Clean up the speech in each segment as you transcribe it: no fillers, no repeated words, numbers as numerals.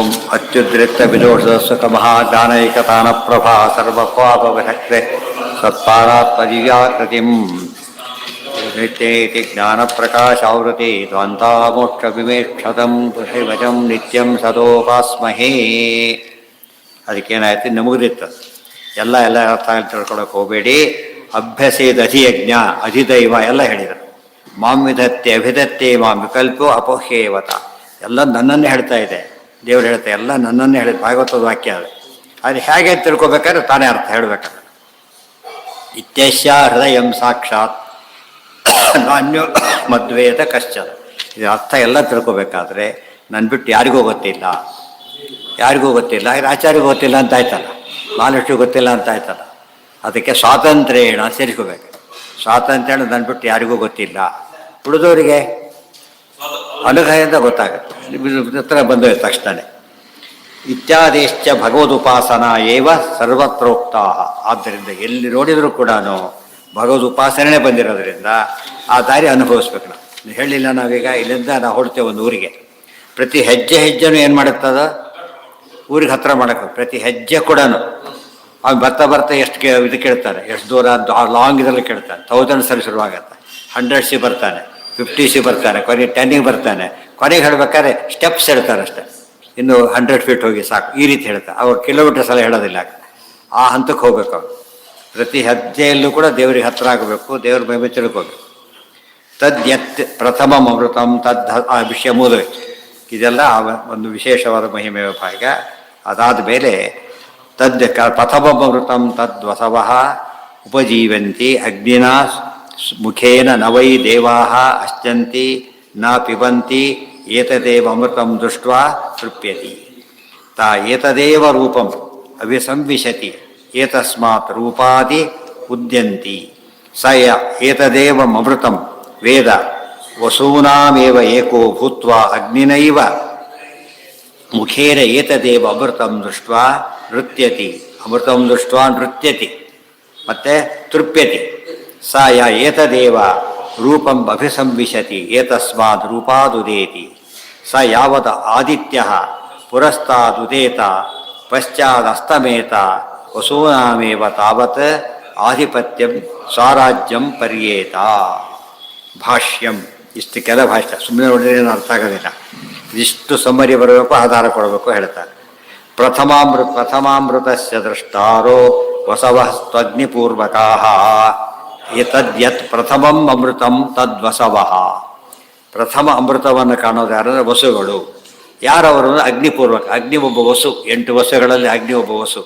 ಓಂ ಅತ್ಯುದ್ರಿಕ್ತ ವಿದೋಷ ಸುಖ ಮಹಾಜ್ಞಾನೈಕತಾನ ಪ್ರಭಾ ಸರ್ವಪಾಪವಿರಕ್ತೆ ಸತ್ಪಾರಾತ್ಮಜಿವ್ಯಾಕೃತಿಂ ನಿತ್ಯೇತಿ ಜ್ಞಾನಪ್ರಕಾಶಾವೃತಿ ದ್ವಂದ್ವಾಮೋಕ್ಷ ವಿಮೇಕ್ಷತಂ ಋಷಿವಚಂ ನಿತ್ಯಂ ಸದೋಪಾಸ್ಮಹೇ. ಅದಕ್ಕೇನಾಯ್ತು ನಮಗದಿತ್ತು ಎಲ್ಲ ಅರ್ಥ ತಿಳ್ಕೊಳಕ್ಕೆ ಹೋಗಬೇಡಿ. ಅಭ್ಯಸೇದ ಅಧಿಯಜ್ಞ ಅಧಿದೈವ ಎಲ್ಲ ಹೇಳಿದರು. ಮಾಂ ವಿಧತ್ತೆ ಅಭಿಧತ್ತೆ ಮಾಂ ವಿಕಲ್ಪೋ ಅಪೋಹ್ಯೇವತ ಎಲ್ಲ ನನ್ನನ್ನೇ ಹೇಳ್ತಾ ಇದೆ. ದೇವರು ಹೇಳ್ತಾ ಎಲ್ಲ ನನ್ನನ್ನೇ ಹೇಳಿದ ಭಾಗವತದ ವಾಕ್ಯ ಅದು. ಅದು ಹೇಗೆ ತಿಳ್ಕೊಬೇಕಾದ್ರೆ ತಾನೇ ಅರ್ಥ ಹೇಳಬೇಕಾದ್ರೆ ಇತ್ಯಸ್ಯ ಹೃದಯಂ ಸಾಕ್ಷಾತ್ ನಾನ್ಯೋ ಮದ್ವೇದ ಕಶ್ಚನ. ಇದು ಅರ್ಥ ಎಲ್ಲ ತಿಳ್ಕೊಬೇಕಾದ್ರೆ ನನ್ನ ಬಿಟ್ಟು ಯಾರಿಗೂ ಗೊತ್ತಿಲ್ಲ, ಯಾರಿಗೂ ಗೊತ್ತಿಲ್ಲ, ಆಚಾರ್ಯಗೂ ಗೊತ್ತಿಲ್ಲ ಅಂತ ಆಯ್ತಲ್ಲ, ಮಹಾಲಕ್ಷ್ಮಿಗೂ ಗೊತ್ತಿಲ್ಲ ಅಂತ ಆಯ್ತಲ್ಲ. ಅದಕ್ಕೆ ಸ್ವಾತಂತ್ರ್ಯೇಣ ಸೇರಿಸ್ಕೋಬೇಕು. ಸ್ವಾತಂತ್ರ್ಯ ನನ್ನ ಬಿಟ್ಟು ಯಾರಿಗೂ ಗೊತ್ತಿಲ್ಲ, ಉಳಿದವರಿಗೆ ಅನುಗ್ರಹದಿಂದ ಗೊತ್ತಾಗುತ್ತೆ. ಹತ್ರ ಬಂದೋಯ್ತು ತಕ್ಷಣ. ಇತ್ಯಾದಿಶ್ಚ ಭಗವದುಪಾಸನಾ ಏವ ಸರ್ವತ್ರೋಕ್ತಾ. ಆದ್ದರಿಂದ ಎಲ್ಲಿ ನೋಡಿದರೂ ಕೂಡ ಭಗವದುಪಾಸನೆ ಬಂದಿರೋದ್ರಿಂದ ಆ ದಾರಿ ಅನುಭವಿಸ್ಬೇಕು. ನಾವು ಹೇಳಿಲ್ಲ, ನಾವೀಗ ಇಲ್ಲಿಂದ ನಾವು ಹೊಡ್ತೇವೆ ಒಂದು ಊರಿಗೆ, ಪ್ರತಿ ಹೆಜ್ಜೆ ಹೆಜ್ಜೆನೂ ಏನು ಮಾಡುತ್ತದ ಊರಿಗೆ ಹತ್ರ ಮಾಡೋಕ್ಕೆ. ಪ್ರತಿ ಹೆಜ್ಜೆ ಕೂಡ ಅವ್ನು ಬರ್ತಾ ಎಷ್ಟು ಇದು ಕೇಳ್ತಾನೆ, ಎಷ್ಟು ದೂರ ಲಾಂಗ್ ಇದರಲ್ಲಿ ಕೇಳ್ತಾನೆ. 1000 ಸಲ ಶುರುವಾಗತ್ತೆ, 100 ಸಿ ಬರ್ತಾನೆ, 50 ಸಿ ಬರ್ತಾನೆ, ಕೊನೆಗೆ 10ಗೆ ಬರ್ತಾನೆ. ಕೊನೆಗೆ ಹೇಳ್ಬೇಕಾದ್ರೆ ಸ್ಟೆಪ್ಸ್ ಹೇಳ್ತಾರೆ ಅಷ್ಟೇ, ಇನ್ನು 100 ಫೀಟ್ ಹೋಗಿ ಸಾಕು ಈ ರೀತಿ ಹೇಳ್ತಾರೆ. ಅವ್ರು ಕಿಲೋಮೀಟರ್ಸ್ ಎಲ್ಲ ಹೇಳೋದಿಲ್ಲ. ಆ ಹಂತಕ್ಕೆ ಹೋಗ್ಬೇಕು ಅವ್ರು. ಪ್ರತಿ ಹೆಜ್ಜೆಯಲ್ಲೂ ಕೂಡ ದೇವರಿಗೆ ಹತ್ರ ಆಗಬೇಕು, ದೇವ್ರ ಮಹಿಮೆ ತಿಳ್ಕೋಬೇಕು. ತದ್ಯತ್ ಪ್ರಥಮಂ ಅಮೃತಂ ತದ್ ಆ ವಿಷಯ ಮುಗಿದೋಯ್ತು. ಇದೆಲ್ಲ ಒಂದು ವಿಶೇಷವಾದ ಮಹಿಮೆ ಭಾಗ. ಅದಾದ ಮೇಲೆ ಪ್ರಥಮಂ ಅಮೃತಂ ತದ್ವಸವ ಉಪಜೀವಂತಿ ಅಗ್ನಿನಾ ಮುಖೇನ ನವೈ ದೇವಾ ಅಶ್ಚಂತಿ ನ ಪಿಬಂತಿ ಏತದೇವ ಅಮೃತಂ ದೃಷ್ಟ್ವಾ ತೃಪ್ಯತಿ. ತಾ ಏತದೇವ ರೂಪಂ ಅಭಿಸಂವಿಶತಿ ಏತಸ್ಮಾತ್ ರೂಪಾದಿ ಉದ್ಯಂತಿ ಸ ಏತದೇವ ಅಮೃತಂ ವೇದ ವಸೂನಾಮೇವ ಏಕೋ ಭೂತ್ವಾ ಅಗ್ನಿನೈವ ಮುಖೇನ ಏತದೇವ ಅಮೃತಂ ದೃಷ್ಟ್ವಾ ನೃತ್ಯತಿ. ಅಮೃತಂ ದೃಷ್ಟ್ವಾ ನೃತ್ಯತಿ ಮತ್ತೆ ತೃಪ್ಯತಿ. ಸ ಏತದೇವ ರೂಪಂ ಅಭಿಸಂವಿಶತಿ ಏತಸ್ಮಾದ್ ರೂಪಾದುದೇತಿ. ಸ ಯಾವದ ಆದಿತ್ಯ ಪುರಸ್ತಾದುದೇತ ಪಶ್ಚಾದಸ್ತಮೇತ ವಸೂನಾಮೇವ ತಾವತ್ ಆಧಿಪತ್ಯಂ ಸ್ವರಾಜ್ಯಂ ಪರ್ಯೇತ. ಭಾಷ್ಯಂ ಇಷ್ಟು ಕೆಲ ಭಾಷ್ಯ ಸುಮ್ಮನೆ ನೋಡಿದ್ರೆ ಏನು ಅರ್ಥ ಆಗೋದಿಲ್ಲ. ಇಷ್ಟು ಸಮ್ಮರಿ ಬರಬೇಕು, ಆಧಾರ ಕೊಡಬೇಕು ಹೇಳ್ತಾರೆ. ಪ್ರಥಮಾಮೃತಸ್ಯ ದೃಷ್ಟಾರೋ ವಸವಃ ತ್ವಗ್ನಿಪೂರ್ವಕಾಃ ತದ್ಯತ್ ಪ್ರಥಮಂ ಅಮೃತಂ ತದ್ವಸವಃ. ಪ್ರಥಮ ಅಮೃತವನ್ನು ಕಾಣೋದು ಯಾರಂದರೆ ವಸುಗಳು. ಯಾರವರು? ಅಗ್ನಿಪೂರ್ವಕ. ಅಗ್ನಿ ಒಬ್ಬ ವಸು, 8 ವಸುಗಳಲ್ಲಿ ಅಗ್ನಿ ಒಬ್ಬ ವಸು.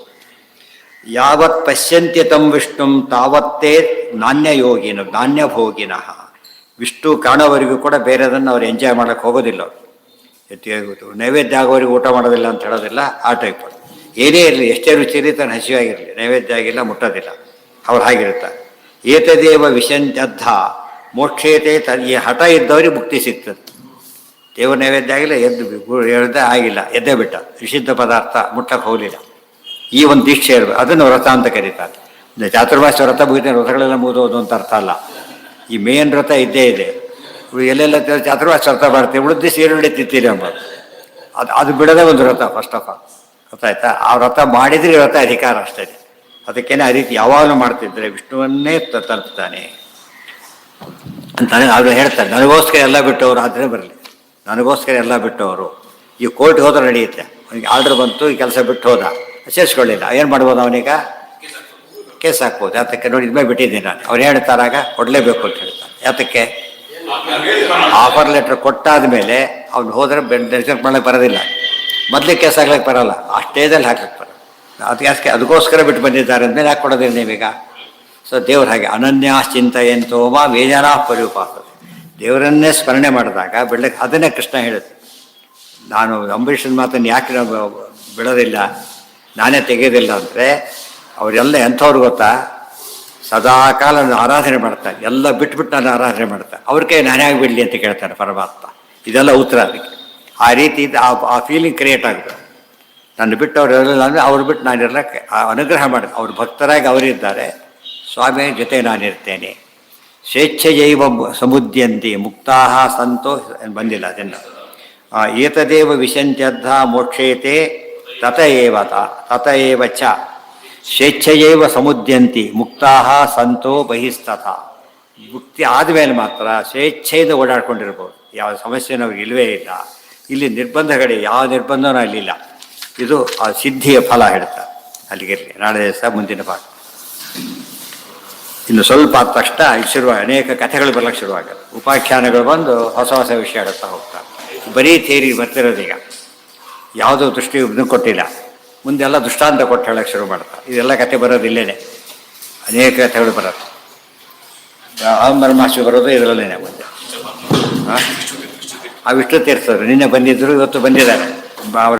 ಯಾವತ್ ಪಶ್ಯಂತ್ಯ ತಂ ವಿಷ್ಣುಂ ತಾವತ್ತೇ ನಾಣ್ಯಯೋಗಿನ ನಾಣ್ಯಭೋಗಿನಃ. ವಿಷ್ಣು ಕಾಣೋವರೆಗೂ ಕೂಡ ಬೇರೆದನ್ನು ಅವ್ರು ಎಂಜಾಯ್ ಮಾಡೋಕ್ಕೆ ಹೋಗೋದಿಲ್ಲ. ಅವರು ನೈವೇದ್ಯ ಆಗೋವರೆಗೂ ಊಟ ಮಾಡೋದಿಲ್ಲ ಅಂತ ಹೇಳೋದಿಲ್ಲ. ಆ ಟೈಪ್ ಏನೇ ಇರಲಿ, ಎಷ್ಟೇ ರುಚಿ ಇರಲಿ, ತನ್ನ ಹಸಿವಾಗಿರಲಿ, ನೈವೇದ್ಯ ಆಗಿಲ್ಲ ಮುಟ್ಟೋದಿಲ್ಲ. ಅವ್ರು ಹಾಗಿರ್ತಾರೆ. ಏತದೇವ ವಿಶಂತ್ಯದ್ಧ ಮೋಕ್ಷೇತೆ ಈ ಹಠ ಇದ್ದವ್ರಿಗೆ ಮುಕ್ತಿ ಸಿಗ್ತದೆ. ದೇವ್ರ ನೈವೇದ್ಯ ಆಗಿಲ್ಲ, ಎದ್ದೇ ಆಗಿಲ್ಲ, ಎದ್ದೇ ಬಿಟ್ಟ, ನಿಷಿದ್ಧ ಪದಾರ್ಥ ಮುಟ್ಟಕ್ಕೆ ಹೋಗಲಿಲ್ಲ. ಈ ಒಂದು ದೀಕ್ಷೆ ಇರಬೇಕು. ಅದನ್ನು ವ್ರತ ಅಂತ ಕರೀತಾರೆ. ಚಾತುರ್ಮಾಸ ವ್ರತ ಮುಗಿದ ವ್ರತಗಳೆಲ್ಲ ಮುಗಿದೋದು ಅಂತ ಅರ್ಥ ಅಲ್ಲ. ಈ ಮೇನ್ ವ್ರತ ಇದ್ದೇ ಇದೆ. ಎಲ್ಲೆಲ್ಲ ಚಾತುರ್ಮಾಸ ವ್ರತ ಮಾಡ್ತೀವಿ, ಉಳಿದ ದಿವಸ ಈರುಳ್ಳಿ ತಿಂತೀರಿ ಅಂಬೋದು ಅದು ಬಿಡೋದೇ ಒಂದು ವ್ರತ. ಫಸ್ಟ್ ಆಫ್ ಆಲ್ ಗೊತ್ತಾಯ್ತಾ? ಆ ವ್ರತ ಮಾಡಿದ್ರೆ ವ್ರತ ಅಧಿಕಾರ ಅಷ್ಟೇ. ಅದಕ್ಕೇನೆ ಆ ರೀತಿ ಯಾವಾಗಲೂ ಮಾಡ್ತಿದ್ರೆ ವಿಷ್ಣುವನ್ನೇ ತಲುಪ್ತಾನೆ ಅಂತಾನೆ ಅವರು ಹೇಳ್ತಾರೆ. ನನಗೋಸ್ಕರ ಎಲ್ಲ ಬಿಟ್ಟವರು ಆದರೆ ಬರಲಿ, ನನಗೋಸ್ಕರ ಎಲ್ಲ ಬಿಟ್ಟವರು. ಈ ಕೋರ್ಟ್ಗೆ ಹೋದ್ರೆ ನಡೆಯುತ್ತೆ. ಅವನಿಗೆ ಆರ್ಡ್ರ್ ಬಂತು, ಈ ಕೆಲಸ ಬಿಟ್ಟು ಹೋದ, ಸೇರಿಸ್ಕೊಳ್ಳಿಲ್ಲ, ಏನು ಮಾಡ್ಬೋದು? ಅವನೀಗ ಕೇಸ್ ಹಾಕ್ಬೋದು. ಯಾತಕ್ಕೆ ನೋಡಿ, ಇದ್ಮೇಲೆ ಬಿಟ್ಟಿದ್ದೀನಿ ನಾನು. ಅವ್ರು ಹೇಳ್ತಾರಾಗ ಕೊಡಲೇಬೇಕು ಅಂತ ಹೇಳ್ತಾರೆ. ಯಾತಕ್ಕೆ? ಆಫರ್ ಲೆಟ್ರ್ ಕೊಟ್ಟಾದ ಮೇಲೆ ಅವ್ನು ಹೋದರೆ ರಿಜೆಕ್ಟ್ ಮಾಡಕ್ಕೆ ಬರೋದಿಲ್ಲ. ಮೊದಲಿಗೆ ಕೇಸ್ ಹಾಕ್ಲಿಕ್ಕೆ ಬರೋಲ್ಲ, ಆ ಸ್ಟೇಜಲ್ಲಿ ಹಾಕ್ಲಿಕ್ಕೆ ಬರೋಲ್ಲ. ಅದಕ್ಕೋಸ್ಕರ ಬಿಟ್ಟು ಬಂದಿದ್ದಾರೆ ಅಂದಮೇಲೆ ಯಾಕೆ ಕೊಡೋದಿಲ್ಲ ನೀವೀಗ? ಸೊ ದೇವ್ರು ಹಾಗೆ ಅನನ್ಯಾಶ್ಚಿಂತೆಯಂತೋಮ ವೇಜನಾ ಪರಿಪಾಸತೆ. ದೇವರನ್ನೇ ಸ್ಮರಣೆ ಮಾಡಿದಾಗ ಬಿಡಲಿಕ್ಕೆ, ಅದನ್ನೇ ಕೃಷ್ಣ ಹೇಳುತ್ತೆ. ನಾನು ಅಂಬರೀಷನ ಮಾತನ್ನು ಯಾಕೆ ಬಿಡೋದಿಲ್ಲ, ನಾನೇ ತೆಗೆಯೋದಿಲ್ಲ ಅಂದರೆ ಅವರೆಲ್ಲ ಎಂಥವ್ರು ಗೊತ್ತಾ? ಸದಾಕಾಲ ನಾನು ಆರಾಧನೆ ಮಾಡ್ತಾರೆ, ಎಲ್ಲ ಬಿಟ್ಬಿಟ್ಟು ನಾನು ಆರಾಧನೆ ಮಾಡ್ತಾರೆ. ಅವ್ರ ಕೈ ನಾನೇ ಆಗಿಬಿಡಲಿ ಅಂತ ಕೇಳ್ತಾರೆ ಪರಮಾತ್ಮ. ಇದೆಲ್ಲ ಉತ್ತರ ಅದಕ್ಕೆ. ಆ ರೀತಿ ಆ ಫೀಲಿಂಗ್ ಕ್ರಿಯೇಟ್ ಆಗುತ್ತೆ. ನನ್ನ ಬಿಟ್ಟು ಅವ್ರು ಇರಲಿಲ್ಲ ಅಂದರೆ ಅವ್ರು ಬಿಟ್ಟು ನಾನಿರಲಿಕ್ಕೆ ಅನುಗ್ರಹ ಮಾಡಿ, ಅವ್ರ ಭಕ್ತರಾಗಿ ಅವರಿದ್ದಾರೆ, ಸ್ವಾಮಿ ಜೊತೆ ನಾನಿರ್ತೇನೆ. ಸ್ವೇಚ್ಛೆಯೈವ ಸಮುದ್ಯಂತಿ ಮುಕ್ತಾಹ ಸಂತೋ ಬಂದಿಲ್ಲ. ಅದನ್ನು ಏತದೇವ ವಿಶಂತ್ಯದ್ಧ ಮೋಕ್ಷೇತೆ ತತ ಏವ ಚ ಸ್ವೇಚ್ಛೆಯೇವ ಸಮುದ್ಯಂತಿ ಮುಕ್ತಾ ಸಂತೋ ಬಹಿಸ್ತಥ. ಮುಕ್ತಿ ಆದಮೇಲೆ ಮಾತ್ರ ಸ್ವೇಚ್ಛೆಯಿಂದ ಓಡಾಡ್ಕೊಂಡಿರ್ಬೋದು, ಯಾವ ಸಮಸ್ಯೆನೂ ಅವ್ರಿಗೆ ಇಲ್ಲವೇ ಇಲ್ಲ. ಇಲ್ಲಿ ನಿರ್ಬಂಧಗಳೇ, ಯಾವ ನಿರ್ಬಂಧನೂ ಅಲ್ಲಿಲ್ಲ. ಇದು ಆ ಸಿದ್ಧಿಯ ಫಲ ಹೇಳ್ತಾರೆ. ಅಲ್ಲಿಗಿರಲಿ, ನಾಳೆ ದಿವಸ ಮುಂದಿನ ಪಾಠ. ಇನ್ನು ಸ್ವಲ್ಪ ಆದ ತಕ್ಷಣ ಇಲ್ಲಿ ಶುರುವಾಗಿ ಅನೇಕ ಕಥೆಗಳು ಬರ್ಲಿಕ್ಕೆ ಶುರುವಾಗುತ್ತೆ. ಉಪಾಖ್ಯಾನಗಳು ಬಂದು ಹೊಸ ಹೊಸ ವಿಷಯ ಆಡುತ್ತಾ ಹೋಗ್ತಾರೆ. ಬರೀ ಥಿಯರಿ ಬರ್ತಿರೋದೀಗ, ಯಾವುದೋ ದೃಷ್ಟಿ ಇದನ್ನು ಕೊಟ್ಟಿಲ್ಲ. ಮುಂದೆಲ್ಲ ದೃಷ್ಟಾಂತ ಕೊಟ್ಟು ಹೇಳೋಕ್ಕೆ ಶುರು ಮಾಡ್ತಾರೆ. ಇದೆಲ್ಲ ಕಥೆ ಬರೋದಿಲ್ಲೇನೆ, ಅನೇಕ ಕಥೆಗಳು ಬರೋದು. ಬ್ರಹ್ಮಾಸ್ಮಿ ಬರೋದು ಇದರಲ್ಲೇನೆ ಮುಂದೆ. ಆ ವಿಷ್ಣು ತೀರ್ಥರು ನಿನ್ನೆ ಬಂದಿದ್ದರು, ಇವತ್ತು ಬಂದಿದ್ದಾರೆ.